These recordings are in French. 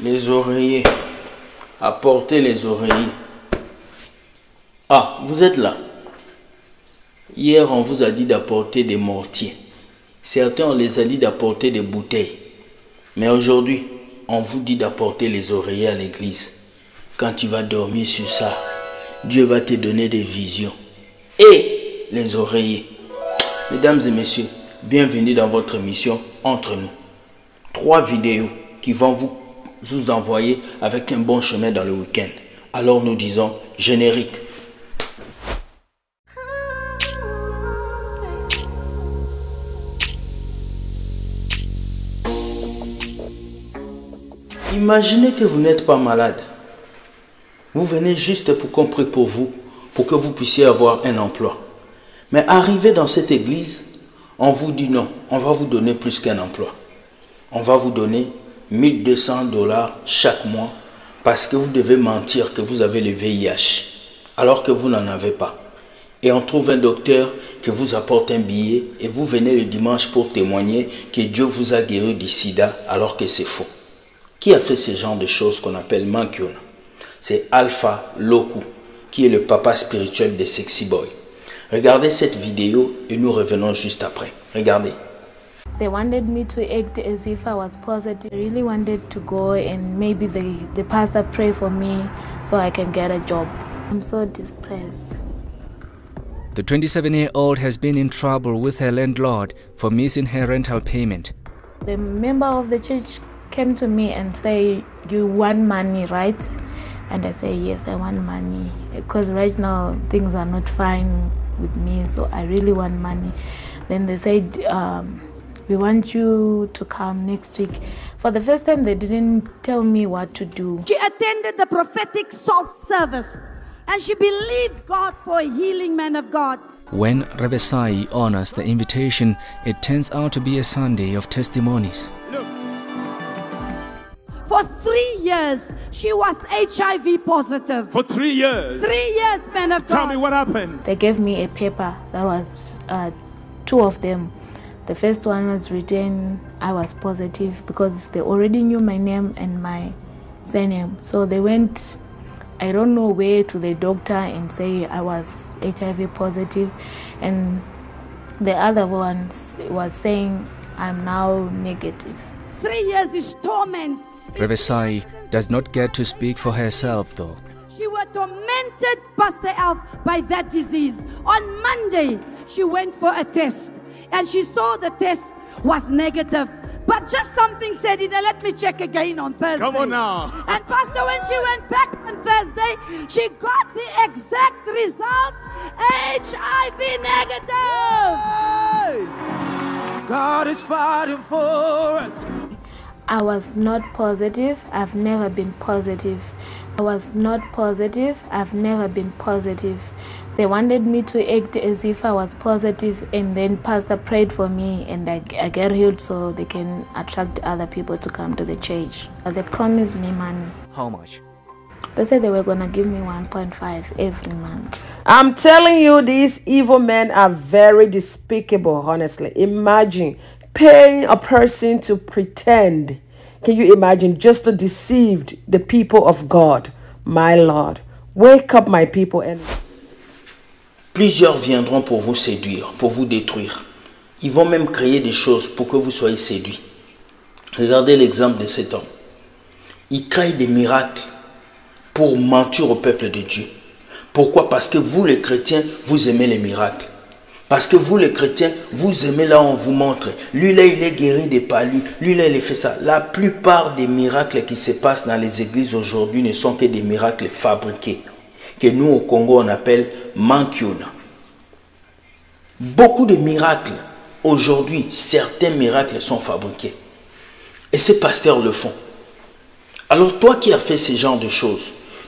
Les oreillers. Apportez les oreillers. Ah, vous êtes là. Hier, on vous a dit d'apporter des mortiers. Certains, on les a dit d'apporter des bouteilles. Mais aujourd'hui, on vous dit d'apporter les oreillers à l'église. Quand tu vas dormir sur ça, Dieu va te donner des visions. Et les oreillers. Mesdames et messieurs, bienvenue dans votre émission Entre nous. 3 vidéos qui vont vous envoyer avec un bon chemin dans le week-end. Alors nous disons générique. Imaginez que vous n'êtes pas malade. Vous venez juste pour qu'on prie pour vous, pour que vous puissiez avoir un emploi. Mais arrivé dans cette église, on vous dit non, on va vous donner plus qu'un emploi. On va vous donner $1200 chaque mois parce que vous devez mentir que vous avez le VIH alors que vous n'en avez pas. Et on trouve un docteur qui vous apporte un billet et vous venez le dimanche pour témoigner que Dieu vous a guéri du sida alors que c'est faux. Qui a fait ce genre de choses qu'on appelle Mankiona? C'est Alpha Loku, qui est le papa spirituel de Sexy Boy. Regardez cette vidéo et nous revenons juste après. Regardez. They wanted me to act as if I was positive. I really wanted to go and maybe the pastor pray for me so I can get a job. I'm so depressed. The 27-year-old has been in trouble with her landlord for missing her rental payment. The member of the church came to me and say, "You want money, right?" And I say, "Yes, I want money because right now things are not fine with me, so I really want money." Then they said, "We want you to come next week." For the first time, they didn't tell me what to do. She attended the prophetic salt service and she believed God for a healing, man of God. When Revesai honors the invitation, it turns out to be a Sunday of testimonies. For 3 years, she was HIV positive. For 3 years? 3 years, man of God. Tell me what happened. They gave me a paper that was 2 of them. The first one was written, I was positive because they already knew my name and my surname. So they went, I don't know where, to the doctor and say I was HIV positive. And the other one was saying I'm now negative. 3 years is torment. Revesai does not get to speak for herself though. She was tormented, Pastor Alf, by that disease. On Monday, she went for a test and she saw the test was negative. But just something said, let me check again on Thursday. Come on now. And Pastor, when she went back on Thursday, she got the exact results, HIV negative. Hey! God is fighting for us. I was not positive. I've never been positive. I was not positive. I've never been positive. They wanted me to act as if I was positive, and then pastor prayed for me and I get healed so they can attract other people to come to the church. They promised me money. How much? They said they were going to give me 1.5 every month. I'm telling you, these evil men are very despicable, honestly. Imagine paying a person to pretend. Can you imagine? Just to deceive the people of God. My Lord, wake up my people. And Plusieurs viendront pour vous séduire, pour vous détruire. Ils vont même créer des choses pour que vous soyez séduits. Regardez l'exemple de cet homme. Il crée des miracles pour mentir au peuple de Dieu. Pourquoi? Parce que vous les chrétiens, vous aimez les miracles. Parce que vous les chrétiens, vous aimez là où on vous montre. Lui là, il est guéri des palus. Lui là, il fait ça. La plupart des miracles qui se passent dans les églises aujourd'hui ne sont que des miracles fabriqués. Que nous au Congo on appelle Mankiona. Beaucoup de miracles, aujourd'hui, certains miracles sont fabriqués. Et ces pasteurs le font. Alors toi qui as fait ce genre de choses,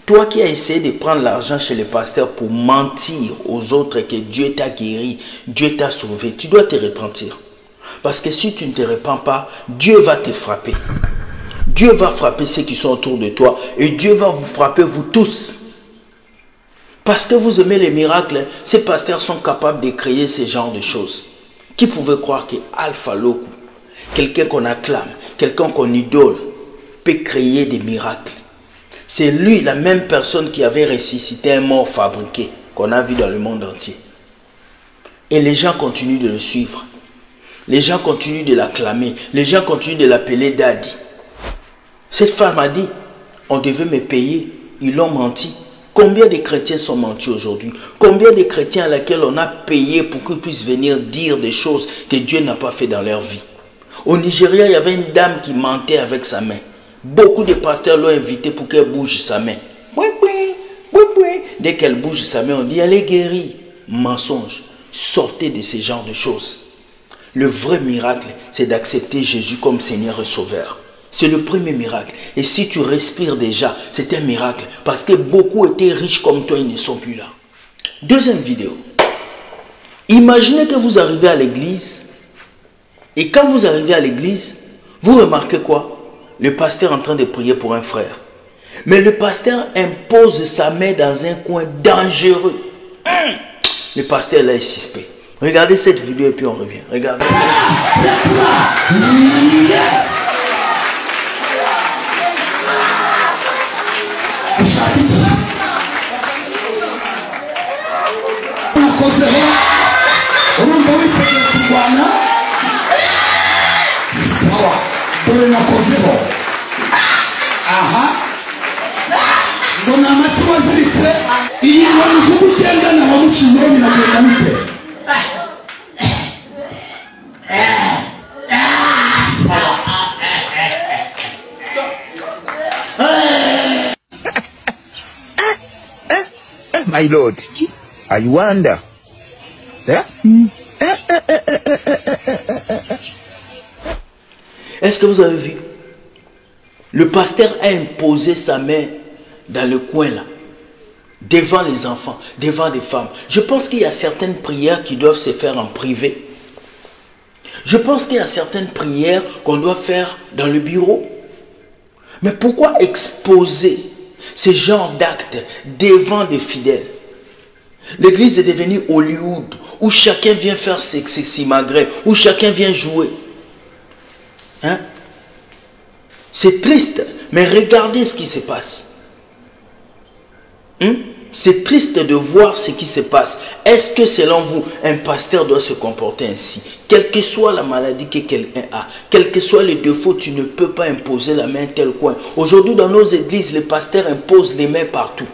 toi qui as essayé de prendre l'argent chez les pasteurs pour mentir aux autres que Dieu t'a guéri, Dieu t'a sauvé, tu dois te repentir. Parce que si tu ne te repens pas, Dieu va te frapper. Dieu va frapper ceux qui sont autour de toi et Dieu va vous frapper vous tous. Parce que vous aimez les miracles, ces pasteurs sont capables de créer ce genre de choses. Qui pouvait croire que Alpha Loku, quelqu'un qu'on acclame, quelqu'un qu'on idole, peut créer des miracles. C'est lui, la même personne qui avait ressuscité un mort fabriqué, qu'on a vu dans le monde entier. Et les gens continuent de le suivre. Les gens continuent de l'acclamer. Les gens continuent de l'appeler Daddy. Cette femme a dit, on devait me payer. Ils l'ont menti. Combien de chrétiens sont mentis aujourd'hui? Combien de chrétiens à laquelle on a payé pour qu'ils puissent venir dire des choses que Dieu n'a pas fait dans leur vie? Au Nigeria, il y avait une dame qui mentait avec sa main. Beaucoup de pasteurs l'ont invitée pour qu'elle bouge sa main. Dès qu'elle bouge sa main, on dit elle est guérie. Mensonge. Sortez de ce genre de choses. Le vrai miracle, c'est d'accepter Jésus comme Seigneur et Sauveur. C'est le premier miracle. Et si tu respires déjà, c'est un miracle. Parce que beaucoup étaient riches comme toi, ils ne sont plus là. Deuxième vidéo. Imaginez que vous arrivez à l'église. Et quand vous arrivez à l'église, vous remarquez quoi? Le pasteur est en train de prier pour un frère. Mais le pasteur impose sa main dans un coin dangereux. Le pasteur là est suspect. Regardez cette vidéo et puis on revient. Regardez. My Lord, I wonder. Yeah? Est-ce que vous avez vu? Le pasteur a imposé sa main dans le coin là, devant les enfants, devant les femmes. Je pense qu'il y a certaines prières qui doivent se faire en privé. Je pense qu'il y a certaines prières qu'on doit faire dans le bureau. Mais pourquoi exposer ce genre d'actes devant des fidèles? L'église est devenue Hollywood, où chacun vient faire ses simagrées, où chacun vient jouer. Hein? C'est triste, mais regardez ce qui se passe. C'est triste de voir ce qui se passe. Est-ce que selon vous, un pasteur doit se comporter ainsi? Quelle que soit la maladie que quelqu'un a, quels que soient les défauts, tu ne peux pas imposer la main tel coin. Aujourd'hui, dans nos églises, les pasteurs imposent les mains partout.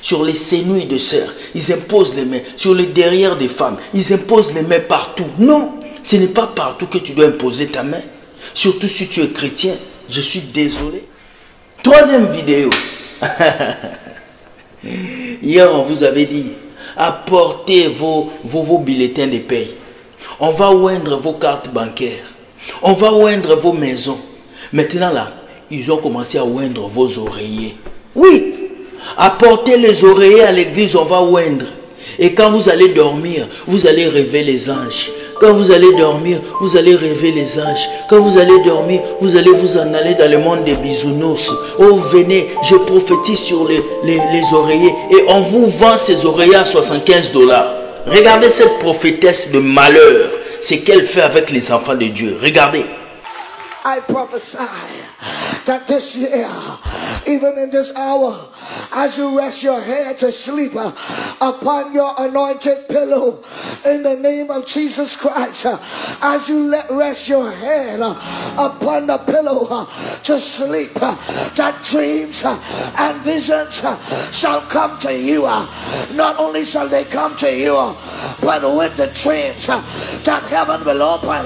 Sur les sénouilles de sœurs, ils imposent les mains. Sur les derrières des femmes, ils imposent les mains partout. Non, ce n'est pas partout que tu dois imposer ta main. Surtout si tu es chrétien. Je suis désolé. Troisième vidéo. Hier, on vous avait dit, apportez vos bulletins de paye. On va oindre vos cartes bancaires. On va oindre vos maisons. Maintenant là, ils ont commencé à oindre vos oreillers. Oui, apportez les oreillers à l'église, on va oindre. Et quand vous allez dormir, vous allez rêver les anges. Quand vous allez dormir, vous allez rêver les anges. Quand vous allez dormir, vous allez vous en aller dans le monde des bisounours. Oh, venez, je prophétise sur les oreillers. Et on vous vend ces oreillers à 75 $. Regardez cette prophétesse de malheur. C'est qu'elle fait avec les enfants de Dieu. Regardez. I prophesy that this year, even in this hour, as you rest your head to sleep upon your anointed pillow, in the name of Jesus Christ, as you rest your head upon the pillow to sleep, that dreams and visions shall come to you. Not only shall they come to you, but with the dreams that heaven will open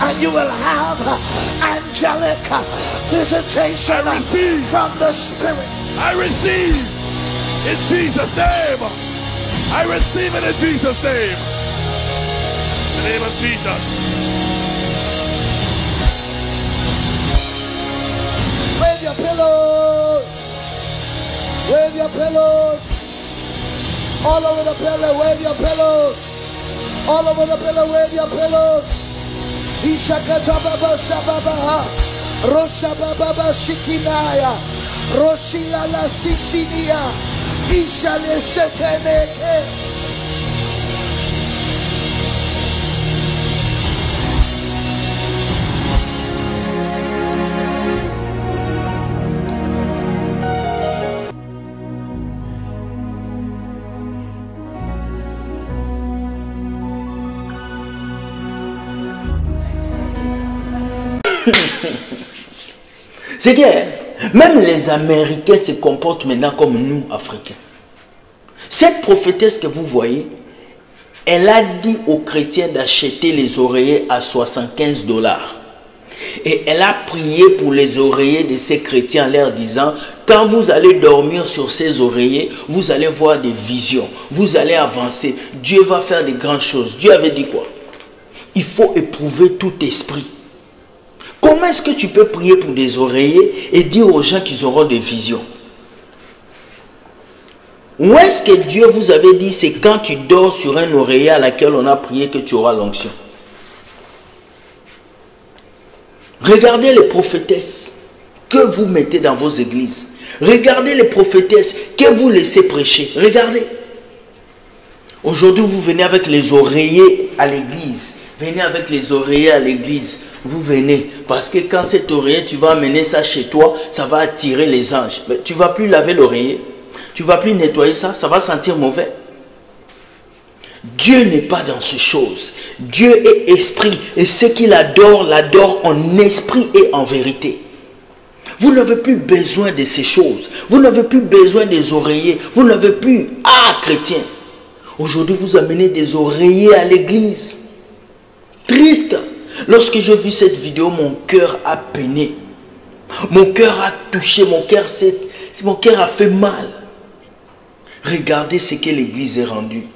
and you will have angelic visitation from the Spirit. I receive in Jesus' name. I receive it in Jesus' name. In the name of Jesus. Wave your pillows. Wave your pillows. All over the pillow, wave your pillows. All over the pillow, wave your pillows. Ishakatababa Sababaha. Rosababa Shikinaya. Rosila la Sicilia. Ishale Seteneke. C'est que même les Américains se comportent maintenant comme nous, Africains. Cette prophétesse que vous voyez, elle a dit aux chrétiens d'acheter les oreillers à 75 $. Et elle a prié pour les oreillers de ces chrétiens en leur disant, quand vous allez dormir sur ces oreillers, vous allez voir des visions, vous allez avancer, Dieu va faire de grandes choses. Dieu avait dit quoi? Il faut éprouver tout esprit. Comment est-ce que tu peux prier pour des oreillers et dire aux gens qu'ils auront des visions? Où est-ce que Dieu vous avait dit c'est quand tu dors sur un oreiller à laquelle on a prié que tu auras l'onction? Regardez les prophétesses que vous mettez dans vos églises. Regardez les prophétesses que vous laissez prêcher. Regardez. Aujourd'hui, vous venez avec les oreillers à l'église. Venez avec les oreillers à l'église. Vous venez. Parce que quand cet oreiller, tu vas amener ça chez toi, ça va attirer les anges. Mais tu ne vas plus laver l'oreiller. Tu ne vas plus nettoyer ça. Ça va sentir mauvais. Dieu n'est pas dans ces choses. Dieu est esprit. Et ce qu'il adore, l'adore en esprit et en vérité. Vous n'avez plus besoin de ces choses. Vous n'avez plus besoin des oreillers. Vous n'avez plus... Ah, chrétien. Aujourd'hui, vous amenez des oreillers à l'église. Triste. Lorsque j'ai vu cette vidéo, mon cœur a peiné. Mon cœur a touché. Mon cœur a fait mal. Regardez ce que l'église est rendue.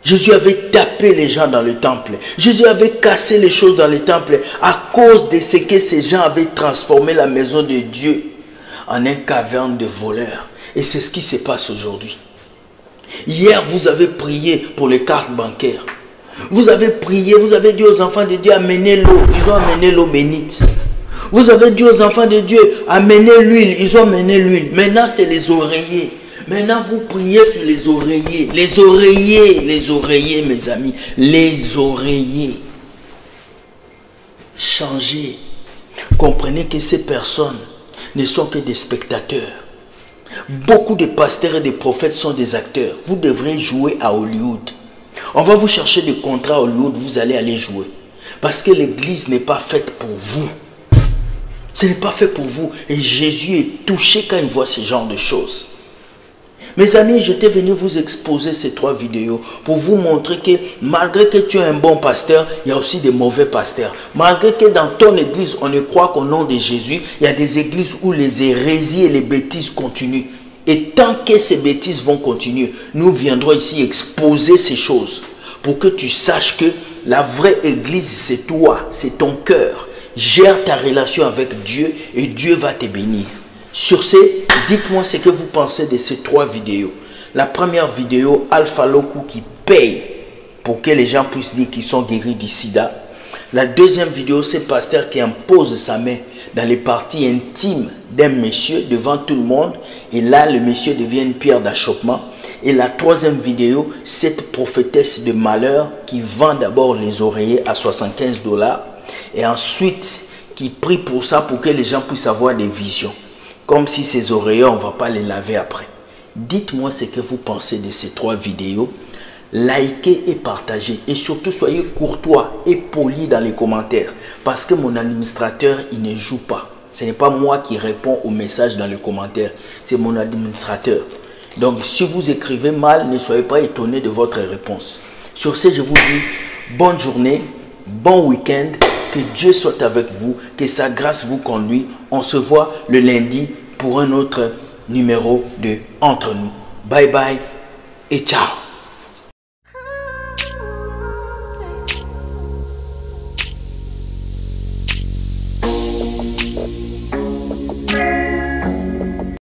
Jésus avait tapé les gens dans le temple. Jésus avait cassé les choses dans le temple à cause de ce que ces gens avaient transformé la maison de Dieu en une caverne de voleurs. Et c'est ce qui se passe aujourd'hui. Hier, vous avez prié pour les cartes bancaires. Vous avez prié, vous avez dit aux enfants de Dieu, amenez l'eau. Ils ont amené l'eau bénite. Vous avez dit aux enfants de Dieu, amenez l'huile. Ils ont amené l'huile. Maintenant, c'est les oreillers. Maintenant, vous priez sur les oreillers. Les oreillers, mes amis. Les oreillers. Changez. Comprenez que ces personnes ne sont que des spectateurs. Beaucoup de pasteurs et de prophètes sont des acteurs. Vous devrez jouer à Hollywood. On va vous chercher des contrats à Hollywood, vous allez aller jouer. Parce que l'église n'est pas faite pour vous. Ce n'est pas fait pour vous. Et Jésus est touché quand il voit ce genre de choses. Mes amis, j'étais venu vous exposer ces 3 vidéos pour vous montrer que malgré que tu es un bon pasteur, il y a aussi des mauvais pasteurs. Malgré que dans ton église, on ne croit qu'au nom de Jésus, il y a des églises où les hérésies et les bêtises continuent. Et tant que ces bêtises vont continuer, nous viendrons ici exposer ces choses pour que tu saches que la vraie église, c'est toi, c'est ton cœur. Gère ta relation avec Dieu et Dieu va te bénir. Sur ce, dites-moi ce que vous pensez de ces 3 vidéos. La première vidéo, Alpha Loku qui paye pour que les gens puissent dire qu'ils sont guéris du sida. La deuxième vidéo, c'est pasteur qui impose sa main dans les parties intimes d'un monsieur devant tout le monde. Et là, le monsieur devient une pierre d'achoppement. Et la troisième vidéo, cette prophétesse de malheur qui vend d'abord les oreillers à 75 $. Et ensuite, qui prie pour ça, pour que les gens puissent avoir des visions. Comme si ces oreillers, on ne va pas les laver après. Dites-moi ce que vous pensez de ces 3 vidéos. Likez et partagez. Et surtout, soyez courtois et polis dans les commentaires. Parce que mon administrateur, il ne joue pas. Ce n'est pas moi qui réponds aux messages dans les commentaires. C'est mon administrateur. Donc, si vous écrivez mal, ne soyez pas étonnés de votre réponse. Sur ce, je vous dis bonne journée, bon week-end. Que Dieu soit avec vous, que sa grâce vous conduise. On se voit le lundi pour un autre numéro de Entre nous. Bye bye et ciao.